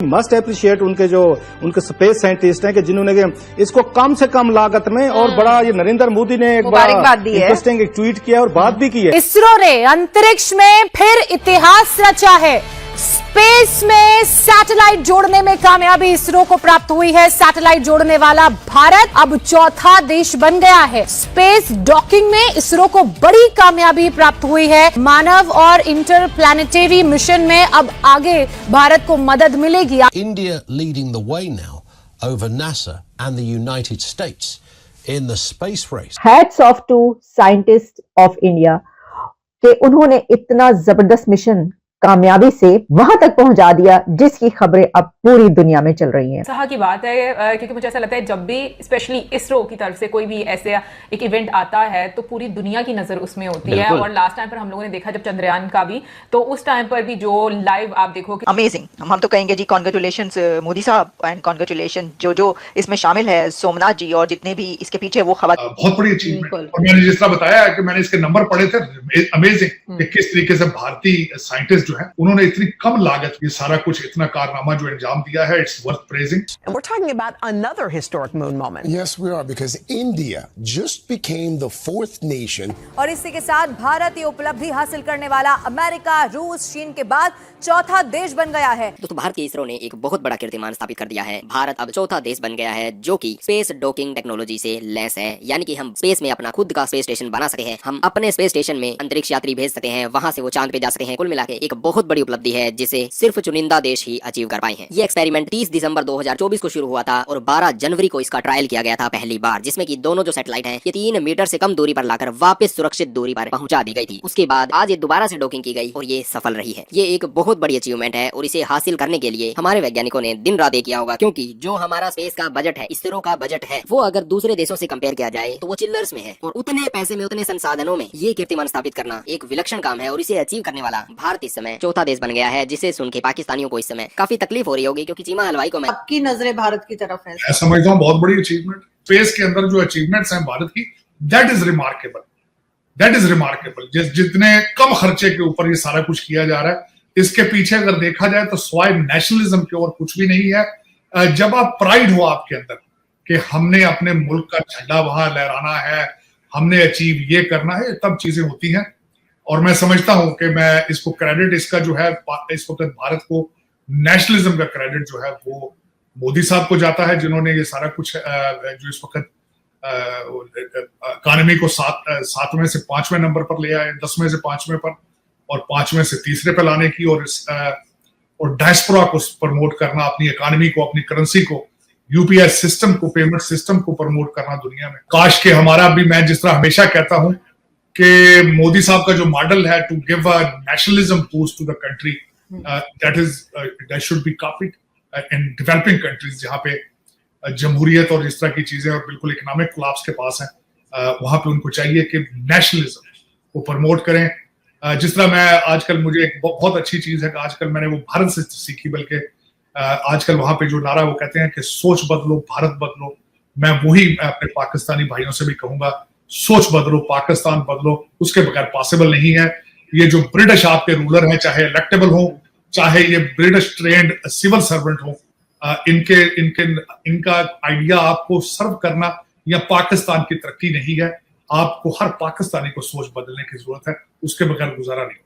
Must appreciate उनके space scientist हैं कि जिन्होंने इसको कम से कम लागत में और बड़ा, ये नरेंद्र मोदी ने एक बड़ा इंटरेस्टिंग एक ट्वीट किया और बात भी की है। इसरो ने अंतरिक्ष में फिर इतिहास रचा है। स्पेस में सैटेलाइट जोड़ने में कामयाबी इसरो को प्राप्त हुई है। सैटेलाइट जोड़ने वाला भारत अब चौथा देश बन गया है। स्पेस डॉकिंग में इसरो को बड़ी कामयाबी प्राप्त हुई है। मानव और इंटरप्लैनेटरी मिशन में अब आगे भारत को मदद मिलेगी। India leading the way now over NASA and the United States in the space race. Hats off to scientists of India कि उन्होंने इतना जबरदस्त मिशन कामयाबी से वहां तक पहुंचा दिया जिसकी खबरें अब पूरी दुनिया में चल रही हैं। उत्साह की बात है क्योंकि मुझे ऐसा लगता है जब भी स्पेशली इसरो की तरफ से कोई भी ऐसे एक इवेंट आता है तो पूरी दुनिया की नजर उसमें होती है। और लास्ट टाइम पर हम लोगों ने देखा जब चंद्रयान का भी, तो उस टाइम पर भी जो लाइव आप देखो कि अमेजिंग। हम तो कहेंगे जी कॉन्ग्रेचुलेशंस मोदी साहब एंड कॉन्ग्रेचुलेशन जो इसमें शामिल है, सोमनाथ जी और जितने भी इसके पीछे वो खबर। बहुत बड़ी अचीवमेंट। और मैंने जिस तरह बताया कि मैंने इसके नंबर पढ़े थे, अमेजिंग कि किस तरीके से भारतीय साइंटिस्ट जो है उन्होंने इतनी कम लागत ये सारा कुछ इतना कारनामा जो अंजाम दिया है। It's worth praising. And we're talking about another historic moon moment. Yes, we are, because India just became the 4th nation. और इसी के साथ भारत ये उपलब्धि हासिल करने वाला अमेरिका, रूस, चीन के बाद चौथा देश बन गया है। दोस्तों, भारत की इसरो ने एक बहुत बड़ा कीर्तिमान स्थापित कर दिया है। भारत अब चौथा देश बन गया है जो कि स्पेस डॉकिंग टेक्नोलॉजी से लैस है, यानी कि हम स्पेस में अपना खुद का स्पेस स्टेशन बना सके हैं। हम अपने स्पेस स्टेशन में अंतरिक्ष यात्री भेज सकते हैं, वहां से वो चांद पे जा सकते हैं। कुल मिला के एक बहुत बड़ी उपलब्धि है जिसे सिर्फ चुनिंदा देश ही अचीव कर पाए हैं। ये एक्सपेरिमेंट 30 दिसंबर 2024 को शुरू हुआ था और 12 जनवरी को इसका ट्रायल किया गया था पहली बार, जिसमें कि दोनों जो सैटेलाइट हैं ये 3 मीटर से कम दूरी पर लाकर वापस सुरक्षित दूरी पर पहुंचा दी गई थी। उसके बाद आज ये दोबारा से डॉकिंग की गई और ये सफल रही है। ये एक बहुत बड़ी अचीवमेंट है और इसे हासिल करने के लिए हमारे वैज्ञानिकों ने दिन रात एक किया होगा, क्योंकि जो हमारा स्पेस का बजट है, इसरो का बजट है, वो अगर दूसरे देशों से कंपेयर किया जाए तो वो चिल्लर्स में है। और उतने पैसे में, उतने संसाधनों में ये कीर्तिमान स्थापित करना एक विलक्षण काम है और इसे अचीव करने वाला भारत इस समय चौथा देश बन गया है, जिसे सुन के पाकिस्तानियों को इस समय काफी तकलीफ हो रही होगी, क्योंकि चीमा हलवाई को मैं आपकी नजरें भारत की तरफ है। मैं समझता हूँ बहुत बड़ी अचीवमेंट। स्पेस के अंदर जो अचीवमेंट्स हैं भारत की, that is remarkable, that is remarkable. जितने कम खर्चे के ऊपर ये सारा कुछ किया जा रहा है, इसके पीछे अगर देखा जाए तो स्वाय नेशनलिज्म के और कुछ भी नहीं है। जब आप प्राइड हो आपके अंदर कि हमने अपने मुल्क का झंडा वहां लहराना है, हमने अचीव ये करना है, तब चीजें होती हैं। और मैं समझता हूं कि मैं इसको क्रेडिट इसका जो है इस वक्त भारत को नेशनलिज्म का क्रेडिट जो है वो मोदी साहब को जाता है, जिन्होंने ये सारा कुछ जो इस वक्त इकॉनमी को 7वें से 5वें नंबर पर ले आए, 10वें से 5वें पर और 5वें से 3रे पे लाने की, और डायस्पोरा को प्रमोट करना, अपनी इकॉनमी को, अपनी करेंसी को, यूपीआई सिस्टम को, पेमेंट सिस्टम को प्रमोट करना दुनिया में। काश के हमारा भी, मैं जिस तरह हमेशा कहता हूं कि मोदी साहब का जो मॉडल है to give a nationalism boost to the country, that should be copied in developing countries, जहां पे जमहूरियत और इस तरह की चीजें और बिल्कुल इकोनॉमिक कोलैप्स के पास है, वहां पे उनको चाहिए कि नेशनलिज्म को प्रमोट करें। जिस तरह मैं आजकल, मुझे एक बहुत अच्छी चीज है कि आजकल मैंने वो भारत से सीखी, बल्कि आजकल वहां पे जो नारा वो कहते हैं कि सोच बदलो भारत बदलो, मैं वही अपने पाकिस्तानी भाइयों से भी कहूंगा, सोच बदलो पाकिस्तान बदलो। उसके बगैर पॉसिबल नहीं है। ये जो ब्रिटिश आपके रूलर हैं, चाहे इलेक्टेबल हो, चाहे ये ब्रिटिश ट्रेंड सिविल सर्वेंट हो, इनका आइडिया आपको सर्व करना या पाकिस्तान की तरक्की नहीं है। आपको हर पाकिस्तानी को सोच बदलने की जरूरत है, उसके बगैर गुजारा नहीं।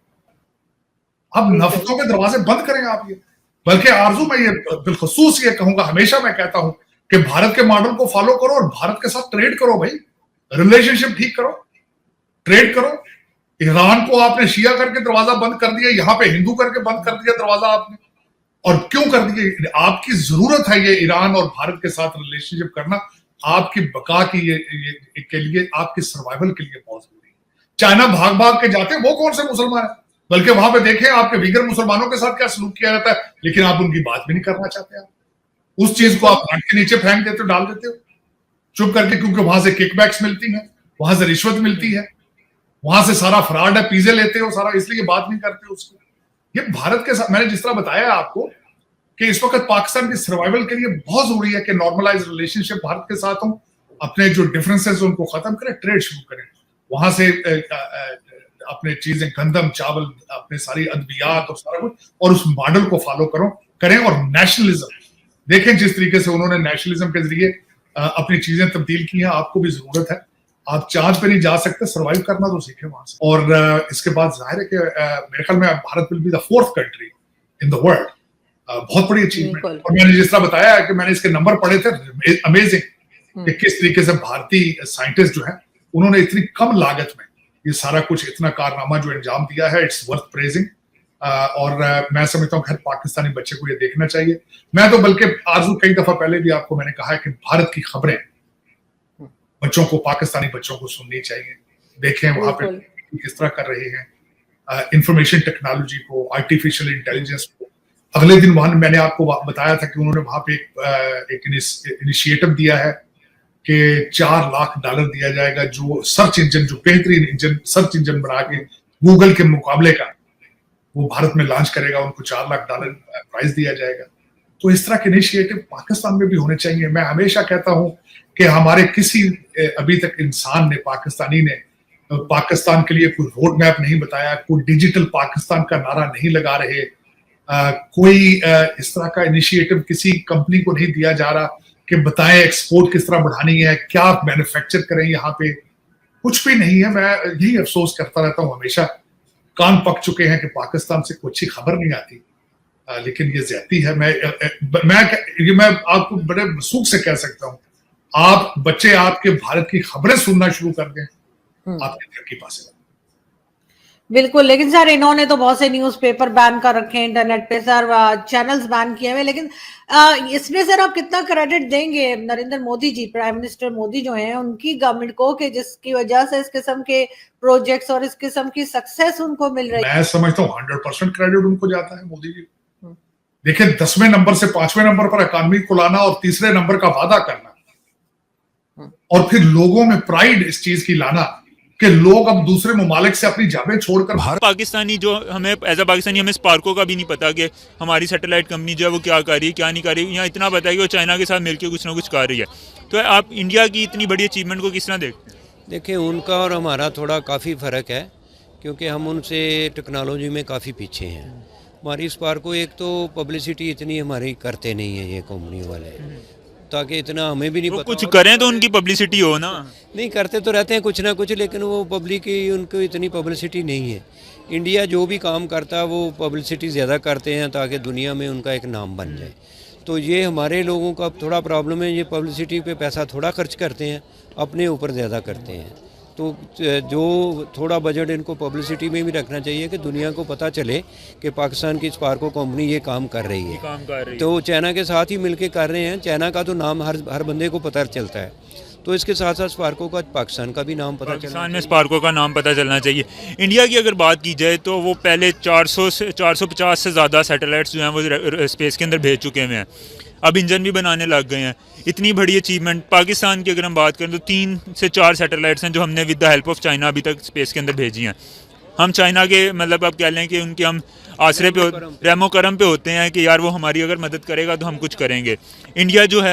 अब नफरतों के दरवाजे बंद करें आप ये, बल्कि आरजू मैं ये बिलखसूस ये कहूंगा, हमेशा मैं कहता हूं कि भारत के मॉडल को फॉलो करो और भारत के साथ ट्रेड करो भाई, रिलेशनशिप ठीक करो, ट्रेड करो। ईरान को आपने शिया करके दरवाजा बंद कर दिया, यहां पे हिंदू करके बंद कर दिया दरवाजा आपने। और क्यों कर दिए? आपकी जरूरत है ये ईरान और भारत के साथ रिलेशनशिप करना, आपकी बका की के लिए, आपकी सर्वाइवल के लिए बहुत जरूरी है। चाइना भाग भाग के जाते हैं, वो कौन से मुसलमान है? बल्कि वहां पे देखें आपके वीगर मुसलमानों के साथ क्या सलूक किया जाता है, लेकिन आप उनकी बात भी नहीं करना चाहते। आप उस चीज को आप के नीचे फेंक देते हो, डाल देते हो चुप करके, क्योंकि वहां से किकबैक्स मिलती हैं, वहां से रिश्वत मिलती है, वहां से सारा फ्रॉड है, पीजे लेते हो सारा, इसलिए बात नहीं करते उसको। ये भारत के साथ मैंने जिस तरह बताया आपको कि इस वक्त पाकिस्तान की सर्वाइवल के लिए बहुत जरूरी है कि नॉर्मलाइज रिलेशनशिप भारत के साथ हो, अपने जो डिफरेंसेस उनको खत्म करें, ट्रेड शुरू करें, वहां से अपने चीजें, गंदम चावल, अपने सारी अद्वियात और सारा कुछ, और उस मॉडल को फॉलो करो करें। और नेशनलिज्म देखें, जिस तरीके से उन्होंने नेशनलिज्म के जरिए अपनी चीजें तब्दील की हैं, आपको भी जरूरत है। आप चांद पे नहीं जा सकते, सर्वाइव करना तो सीखें वहां से। और इसके बाद जाहिर है कि मेरे ख्याल में Bharat will be the 4th country in the world. बहुत बड़ी अचीवमेंट। और मैंने जिस तरह बताया कि मैंने इसके नंबर पढ़े थे, अमेजिंग कि किस तरीके से भारतीय साइंटिस्ट जो है उन्होंने इतनी कम लागत में ये सारा कुछ, इतना कारनामा जो अंजाम दिया है, इट्स वर्थ प्रेजिंग। और मैं समझता हूँ हर पाकिस्तानी बच्चे को ये देखना चाहिए। मैं तो बल्कि आरजू कई दफा पहले भी आपको मैंने कहा है कि भारत की खबरें बच्चों को, पाकिस्तानी बच्चों को सुननी चाहिए। देखें वहां पे किस तरह कर रहे हैं इंफॉर्मेशन टेक्नोलॉजी को, आर्टिफिशियल इंटेलिजेंस को। अगले दिन वहां मैंने आपको बताया था कि उन्होंने वहां पे एक इनिशिएटिव दिया है कि $4 लाख दिया जाएगा, जो सर्च इंजन, जो बेहतरीन इंजन, सर्च इंजन बना के गूगल के मुकाबले का वो भारत में लॉन्च करेगा, उनको $4 लाख प्राइज दिया जाएगा। तो इस तरह के इनिशिएटिव पाकिस्तान में भी होने चाहिए। मैं हमेशा कहता हूं कि हमारे किसी अभी तक इंसान ने, पाकिस्तानी ने पाकिस्तान के लिए कोई रोड मैप नहीं बताया, कोई डिजिटल पाकिस्तान का नारा नहीं लगा रहे, कोई इस तरह का इनिशिएटिव किसी कंपनी को नहीं दिया जा रहा कि बताएं एक्सपोर्ट किस तरह बढ़ानी है, क्या मैन्युफैक्चर करें यहाँ पे, कुछ भी नहीं है। मैं यही अफसोस करता रहता हूँ हमेशा। कान पक चुके हैं कि पाकिस्तान से कोई अच्छी खबर नहीं आती, लेकिन ये ज्यादती है। मैं आपको बड़े वसूख से कह सकता हूँ, आप बच्चे आपके भारत की खबरें सुनना शुरू कर दें, आपकी तरक्की पास। बिल्कुल, लेकिन सर इन्होंने तो बहुत से न्यूज़पेपर बैन कर रखे हैं, इंटरनेट पे सर चैनल्स बैन किए हुए। लेकिन इसमें सर आप कितना क्रेडिट देंगे नरेंद्र मोदी जी, प्राइम मिनिस्टर मोदी जो हैं, उनकी गवर्नमेंट को, कि जिसकी वजह से इस किस्म के प्रोजेक्ट्स और इस किस्म की सक्सेस उनको मिल रही है? मैं समझता हूँ 100% क्रेडिट उनको जाता है मोदी जी। देखिए, 10वें नंबर से 5वें नंबर पर इकॉनमी को लाना और 3रे नंबर का वादा करना, और फिर लोगों में प्राइड इस चीज की लाना कि लोग अब दूसरे ममालिक से अपनी जाबें छोड़कर पाकिस्तानी, जो हमें एज अ पाकिस्तानी हमें स्पार्को का भी नहीं पता कि हमारी सैटेलाइट कंपनी जो है वो क्या कर रही है, क्या नहीं कर रही है। यहाँ इतना पता है कि वो चाइना के साथ मिलकर कुछ ना कुछ कर रही है। तो आप इंडिया की इतनी बड़ी अचीवमेंट को किस तरह देखते हैं? देखिए, उनका और हमारा थोड़ा काफ़ी फ़र्क है, क्योंकि हम उनसे टेक्नोलॉजी में काफ़ी पीछे हैं। हमारी स्पार्को एक तो पब्लिसिटी इतनी हमारी करते नहीं है ये कंपनी वाले, ताकि इतना हमें भी नहीं पता। कुछ करें तो उनकी पब्लिसिटी हो ना। नहीं, करते तो रहते हैं कुछ ना कुछ, लेकिन वो पब्लिक की उनको इतनी पब्लिसिटी नहीं है। इंडिया जो भी काम करता है वो पब्लिसिटी ज़्यादा करते हैं ताकि दुनिया में उनका एक नाम बन जाए। तो ये हमारे लोगों का थोड़ा प्रॉब्लम है, ये पब्लिसिटी पे पैसा थोड़ा खर्च करते हैं, अपने ऊपर ज़्यादा करते हैं। तो जो थोड़ा बजट इनको पब्लिसिटी में भी रखना चाहिए कि दुनिया को पता चले कि पाकिस्तान की स्पार्को कंपनी ये काम कर रही है। तो चाइना के साथ ही मिलके कर रहे हैं। चाइना का तो नाम हर बंदे को पता चलता है, तो इसके साथ साथ स्पार्को का पाकिस्तान का भी नाम पता चलना, पाकिस्तान में स्पार्को का नाम पता चलना चाहिए। इंडिया की अगर बात की जाए तो वो पहले 450 से ज़्यादा सैटेलाइट्स जो हैं वो स्पेस के अंदर भेज चुके हुए हैं। अब इंजन भी बनाने लग गए हैं। इतनी बड़ी अचीवमेंट पाकिस्तान की अगर हम बात करें तो 3 से 4 सैटेलाइट्स हैं जो हमने with the help of China अभी तक स्पेस के अंदर भेजी हैं। हम चाइना के, मतलब आप कह लें कि उनके हम आसरे पे, रहमो करम पे होते हैं कि यार वो हमारी अगर मदद करेगा तो हम कुछ करेंगे। इंडिया जो है